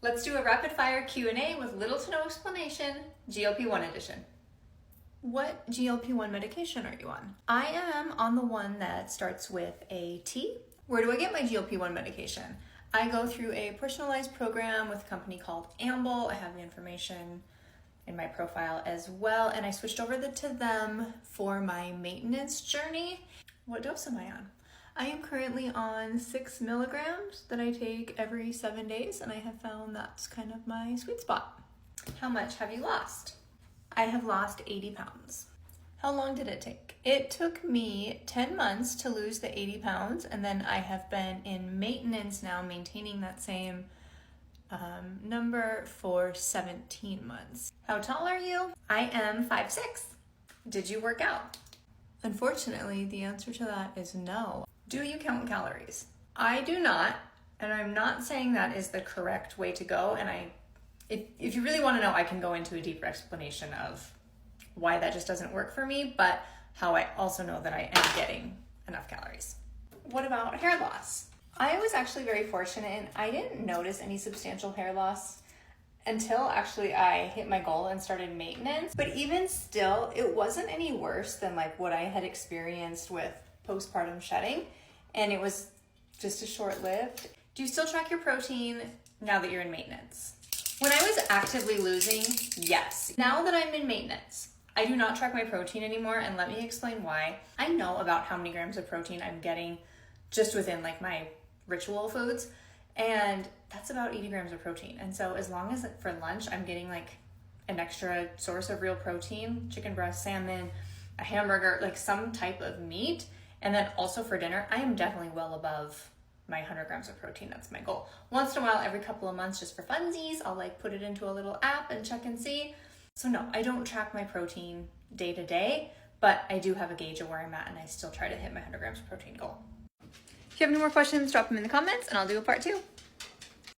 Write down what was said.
Let's do a rapid fire Q&A with little to no explanation, GLP-1 edition. What GLP-1 medication are you on? I am on the one that starts with a T. Where do I get my GLP-1 medication? I go through a personalized program with a company called Amble. I have the information in my profile as well, and I switched over to them for my maintenance journey. What dose am I on? I am currently on 6 milligrams that I take every 7 days, and I have found that's kind of my sweet spot. How much have you lost? I have lost 80 pounds. How long did it take? It took me 10 months to lose the 80 pounds, and then I have been in maintenance now, maintaining that same number for 17 months. How tall are you? I am 5'6". Did you work out? Unfortunately, the answer to that is no. Do you count calories? I do not, and I'm not saying that is the correct way to go, and if you really want to know, I can go into a deeper explanation of why that just doesn't work for me, but how I also know that I am getting enough calories. What about hair loss? I was actually very fortunate, and I didn't notice any substantial hair loss until actually I hit my goal and started maintenance. But even still, it wasn't any worse than like what I had experienced with postpartum shedding, and it was just a short-lived. Do you still track your protein now that you're in maintenance? When I was actively losing, yes. Now that I'm in maintenance, I do not track my protein anymore, and let me explain why. I know about how many grams of protein I'm getting just within like my ritual foods, and that's about 80 grams of protein. And so as long as for lunch I'm getting like an extra source of real protein, chicken breast, salmon, a hamburger, like some type of meat, and then also for dinner, I am definitely well above my 100 grams of protein. That's my goal. Once in a while, every couple of months, just for funsies, I'll like put it into a little app and check and see. So no, I don't track my protein day to day, but I do have a gauge of where I'm at, and I still try to hit my 100 grams of protein goal. If you have any more questions, drop them in the comments and I'll do a part 2.